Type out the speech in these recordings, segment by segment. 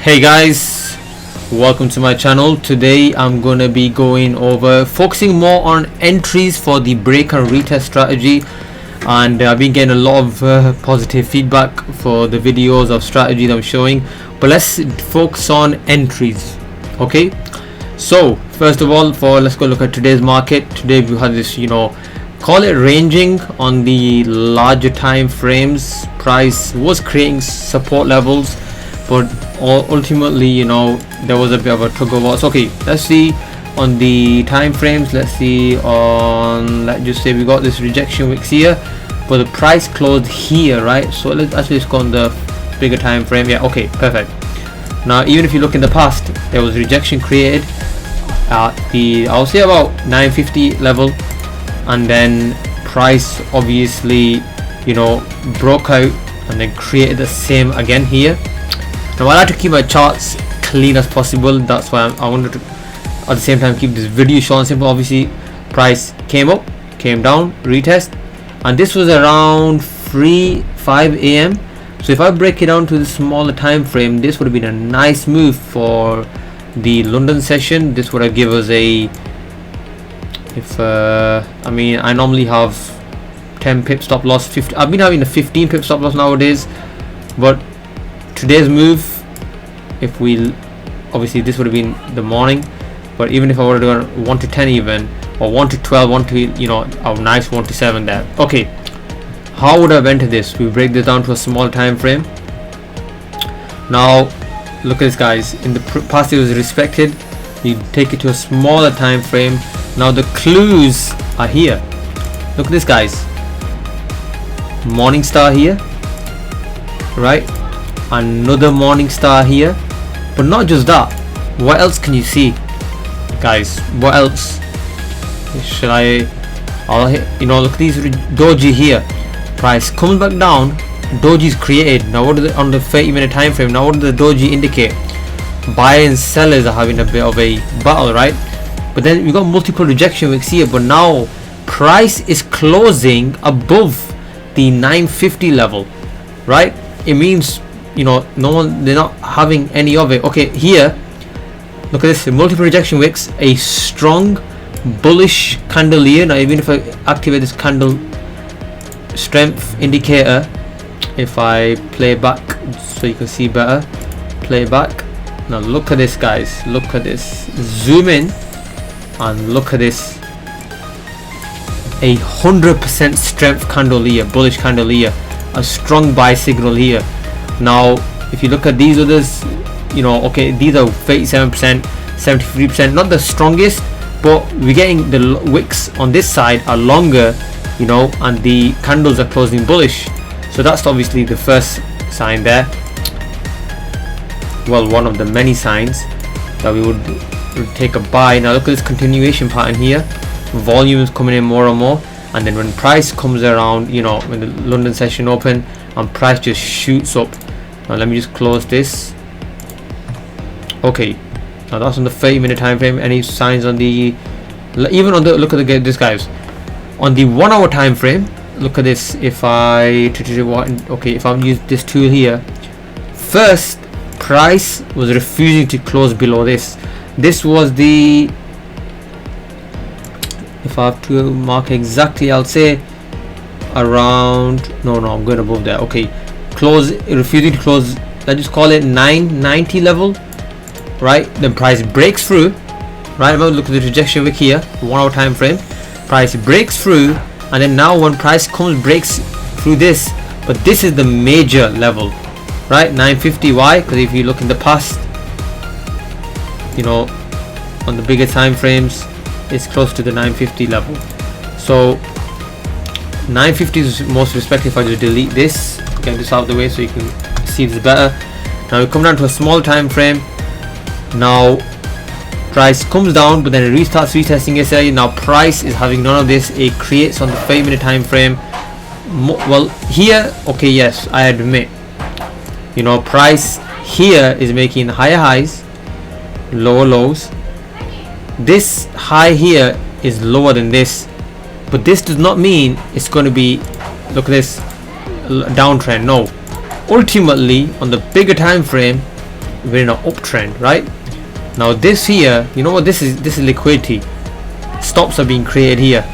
Hey guys, welcome to my channel. Today I'm gonna be going over focusing more on entries for the break and retest strategy, and I've been getting a lot of positive feedback for the videos of strategy that I'm showing, but let's focus on entries. Okay, so first of all, let's go look at today's market. Today we had this, call it ranging on the larger time frames. Price was creating support levels, but ultimately, there was a bit of a tug of war. So, okay, let's see on the time frames. Let's see on, let's just say we got this rejection wicks here, but the price closed here, right? So let's actually just go on the bigger time frame. Yeah, okay, perfect. Now, even if you look in the past, there was rejection created at the, I'll say about 950 level, and then price obviously, broke out and then created the same again here. Now I like to keep my charts clean as possible. That's why I wanted to at the same time keep this video short and simple. Obviously price came up, came down, retest, and this was around 5 a.m. so if I break it down to the smaller time frame, this would have been a nice move for the London session. This would have given us a, I normally have 10 pip stop loss, 50. I've been having a 15 pip stop loss nowadays, but today's move, if we obviously this would have been the morning, but even if I were to do 1 to 10 even, or 1 to 12, 1 to a nice 1 to 7 there. Okay, how would I have entered this? We break this down to a small time frame. Now look at this, guys. In the past it was respected. You take it to a smaller time frame. Now the clues are here. Look at this, guys. Morning star here, right? Another morning star here. But not just that, what else can you see, guys? What else should I'll hit, look at these doji here. Price comes back down, doji is created. Now what on the 30-minute time frame, now what does the doji indicate? Buyers and sellers are having a bit of a battle, right? But then we got multiple rejection wicks here, but now price is closing above the 950 level, right? It means they're not having any of it. Okay, here look at this, multiple rejection wicks, a strong bullish candle here. Now even if I activate this candle strength indicator, if I play back so you can see better, play back. Now look at this, guys, look at this, zoom in and look at this, 100% strength candle here, bullish candle here, a strong buy signal here. Now if you look at these others, okay, these are 37%, 73%, not the strongest, but we're getting the wicks on this side are longer, and the candles are closing bullish. So that's obviously the first sign there, well, one of the many signs that we would take a buy. Now look at this continuation pattern here, volume is coming in more and more, and then when price comes around, when the London session open and price just shoots up. Now let me just close this. Okay, now that's on the 30-minute time frame. Any signs on the, even on the, look at this, guys, on the 1 hour time frame, look at this. If I if I use this tool here, first price was refusing to close below this. This was the, if I have to mark exactly, I'll say around, no, I'm going above there. Okay, close, refusing to close, let's just call it 990 level, right? Then price breaks through, right? Look at the rejection wick here, 1 hour time frame. Price breaks through, and then now when price breaks through this, but this is the major level, right? 950. Why? Because if you look in the past, on the bigger time frames, it's close to the 950 level. So 950 is most respected. If I just delete this, get this out of the way so you can see this better. Now we come down to a small time frame. Now price comes down, but then it restarts retesting yesterday. Now price is having none of this. It creates on the 30-minute time frame. Well, here, okay, yes, I admit, price here is making higher highs, lower lows. This high here is lower than this, but this does not mean it's going to be, look at this, downtrend. No, ultimately on the bigger time frame, we're in an uptrend, right? Now this here, you know what, this is liquidity. Stops are being created here.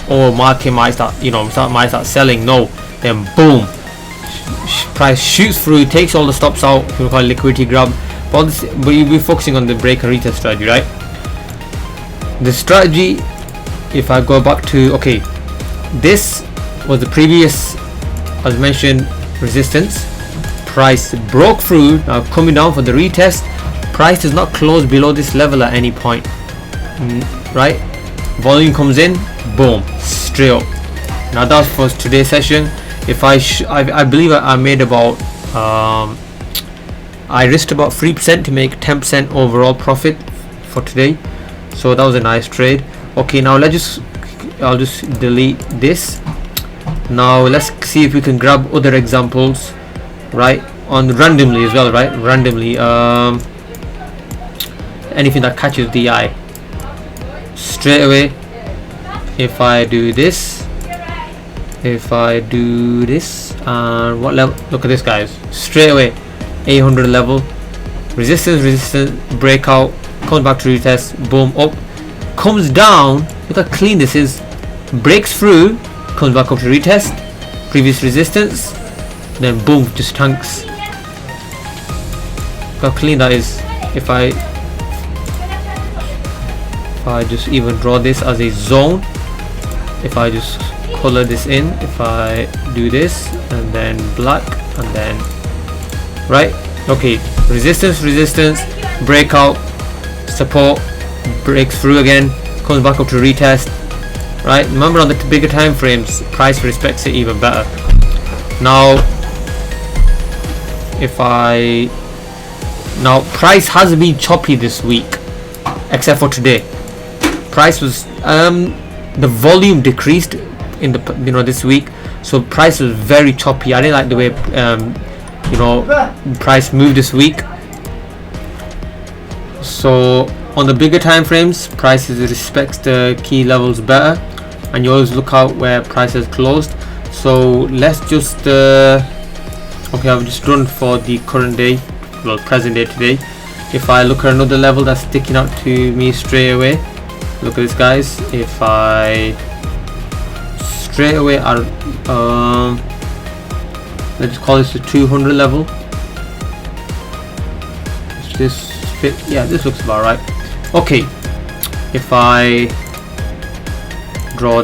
Or market might start, might start selling. No, then boom, price shoots through, takes all the stops out. You call it liquidity grab. But you'll be focusing on the break and retest strategy, right? The strategy, if I go back to, okay, this was the previous, as mentioned, resistance. Price broke through, now coming down for the retest. Price does not close below this level at any point, right? Volume comes in, boom, straight up. Now that's for today's session. If I believe I made about I risked about 3% to make 10% overall profit for today, so that was a nice trade. Okay, now I'll just delete this. Now let's see if we can grab other examples, right, on randomly as well, right? Randomly, anything that catches the eye. Straight away, if I do this, and what level? Look at this, guys. Straight away, 800 level, resistance, breakout, comes back to retest, boom, up, comes down. Look how clean this is. Breaks through, comes back up to retest, previous resistance, then boom, just tanks. Look how clean that is. If I just even draw this as a zone, if I just color this in, if I do this and then black and then right, okay, resistance, breakout, support, breaks through again, comes back up to retest, right? Remember, on the bigger time frames, price respects it even better. Now price has been choppy this week, except for today. Price was the volume decreased in the this week, so price was very choppy. I didn't like the way price moved this week. So on the bigger time frames, prices respects the key levels better, and you always look out where price has closed. So let's just okay, I've just done for the current day, well, present day today. If I look at another level that's sticking out to me straight away, look at this, guys. If I straight away let's just call this the 200 level. Does this fit? Yeah, this looks about right. Okay, if I draw,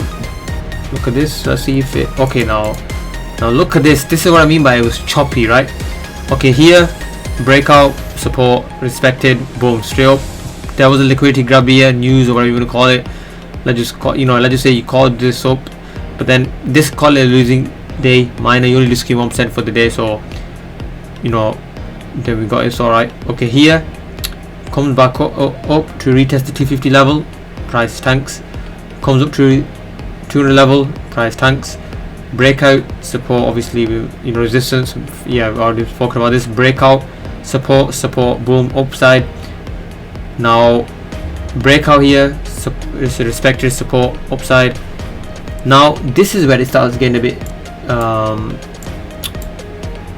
look at this, let's see if it, okay, now look at this. This is what I mean by it was choppy, right? Okay, here, breakout, support, respected, boom, straight up. There was a liquidity grab here, news or whatever you want to call it. Let's just say you called this up, but then this call it a losing day, minor, you only lose 1% for the day, so then we got it, all right. Okay, here comes back up to retest the 250 level, price tanks, comes up to 200 level, price tanks, breakout, support, obviously resistance, yeah, I've already spoken about this, breakout, support, boom, upside. Now breakout here, is a respected support, upside. Now this is where it starts getting a bit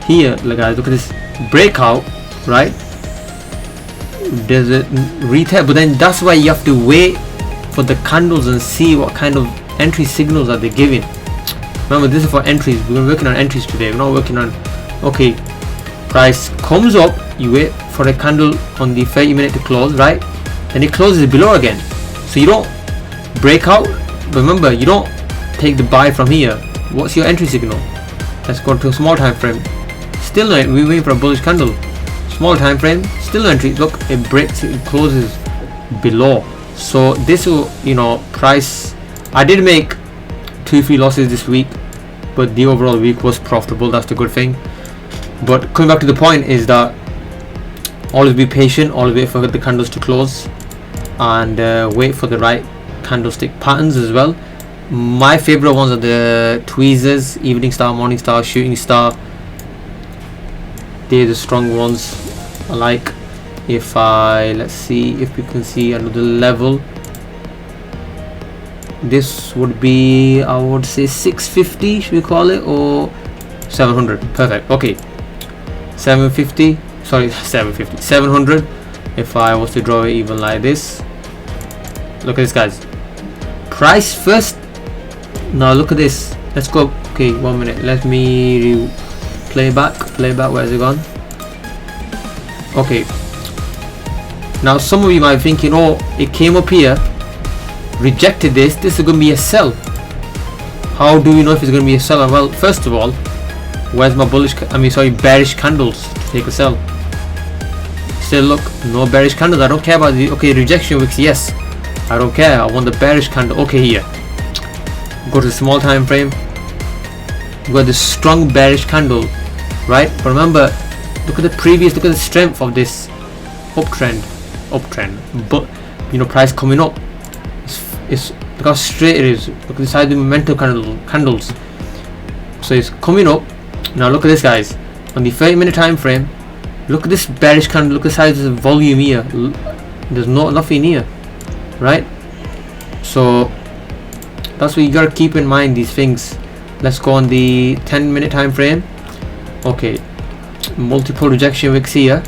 here, guys, look at this breakout, right? There's a retest, but then that's why you have to wait for the candles and see what kind of entry signals are they giving. Remember, this is for entries. We're working on entries today, we're not working on, okay, price comes up, you wait for a candle on the 30-minute to close, right? Then it closes below again, so you don't break out. Remember, you don't take the buy from here. What's your entry signal? Let's go to a small time frame. Still no, we're waiting for a bullish candle. Small time frame, still no entry. Look, it breaks, it closes below. So this will, price, I did make 2-3 losses this week, but the overall week was profitable. That's the good thing. But coming back to the point is that always be patient, always wait for the candles to close, and wait for the right candlestick patterns as well. My favorite ones are the tweezers, evening star, morning star, shooting star. They're the strong ones I like. If let's see if we can see another level. This would be, I would say 650, should we call it, or 700? Perfect. Okay, 750. sorry, 750, 700. If I was to draw it even like this, look at this, guys. Price first. Now look at this. Let's go. Okay, 1 minute. Let me play back. Where's it gone? Okay. Now some of you might be thinking, oh, it came up here, rejected this. This is going to be a sell. How do we know if it's going to be a seller? Well, first of all, where's my bearish candles to take a sell? Still, look, no bearish candles. I don't care about the rejection wicks. Yes, I don't care. I want the bearish candle. Okay, here. Go to the small time frame. We got the strong bearish candle, right? But remember, look at the previous. Look at the strength of this uptrend. But price coming up. It's look how straight it is. Look at the size of the momentum candles. So it's coming up. Now look at this, guys. On the 30-minute time frame, look at this bearish candle. Look at the size of the volume here. There's nothing here, right? So that's what you gotta keep in mind, these things. Let's go on the 10-minute time frame. Okay, multiple rejection wicks here.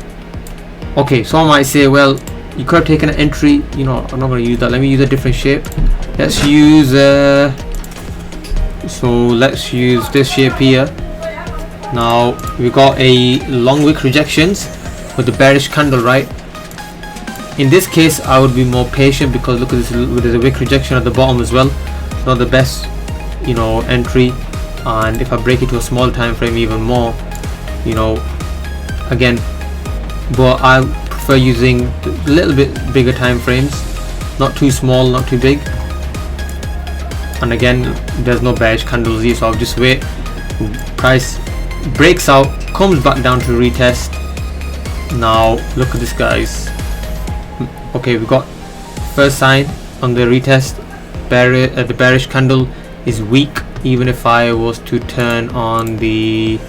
Okay, someone might say, well, you could have taken an entry. I'm not going to use that. Let me use a different shape. Let's use let's use this shape here. Now we got a long wick rejections with the bearish candle, right? In this case, I would be more patient because look at this. There's a wick rejection at the bottom as well. It's not the best, entry. And if I break it to a small time frame, even more, again. But I prefer using a little bit bigger time frames, not too small, not too big. And again, there's no bearish candles here, so I'll just wait. Price breaks out, comes back down to retest. Now look at this, guys. Okay, we got first sign on the retest. The bearish candle is weak. Even if I was to turn on the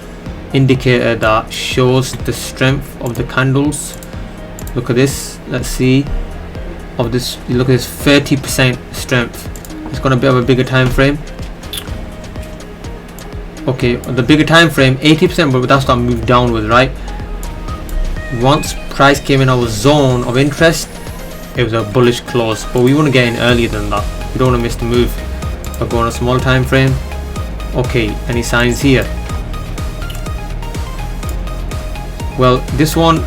indicator that shows the strength of the candles, look at this. Let's see of this. Look at this, 30% strength. It's gonna be of a bigger time frame. Okay, the bigger time frame 80%, but that's not moved downwards, right? Once price came in our zone of interest, it was a bullish close, but we want to get in earlier than that. We don't want to miss the move. I'll go on a small time frame. Okay, any signs here? Well, this one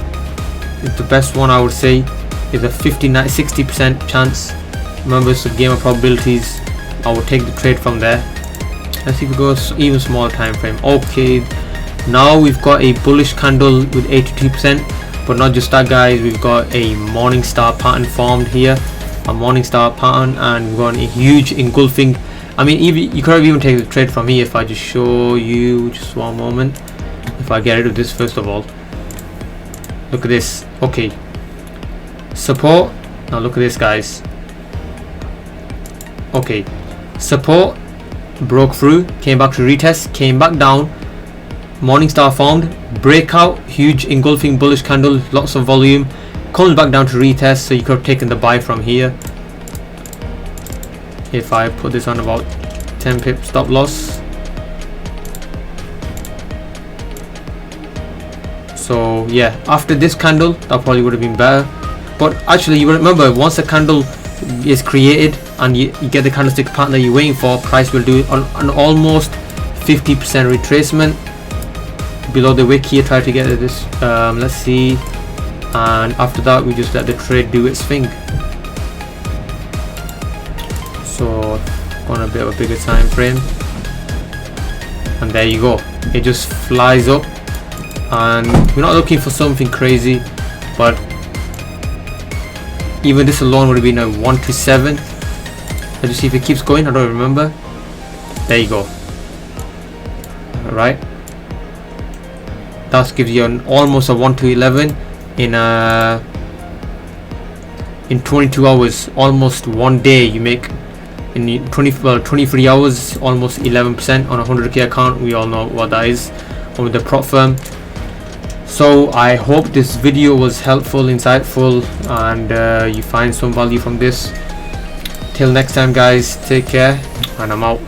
is the best one, I would say. Is a 60% chance. Remember, it's a game of probabilities. I will take the trade from there. Let's see if we go even small time frame. Okay, now we've got a bullish candle with 82%, but not just that, guys. We've got a morning star pattern formed here, a morning star pattern, and we've got a huge engulfing. I mean, even you could have even taken the trade from here if I just show you just one moment. If I get rid of this first of all, look at this. Okay, support. Now look at this, guys. Okay, support broke through, came back to retest, came back down, morning star formed, breakout, huge engulfing bullish candle, lots of volume, comes back down to retest. So you could have taken the buy from here. If I put this on about 10 pip stop loss. So yeah, after this candle, that probably would have been better. But actually, you remember, once a candle is created and you get the candlestick pattern that you're waiting for, price will do an almost 50% retracement below the wick here. Try to get this. Let's see. And after that, we just let the trade do its thing. So on a bit of a bigger time frame, and there you go. It just flies up, and we're not looking for something crazy, but even this alone would have been a 1 to 7. Let's see if it keeps going. I don't remember. There you go. Alright, that gives you almost a 1 to 11 in 22 hours. Almost one day you make in 23 hours, almost 11% on a 100k account. We all know what that is with the prop firm. So I hope this video was helpful, insightful, and you find some value from this. Till next time, guys, take care, and I'm out.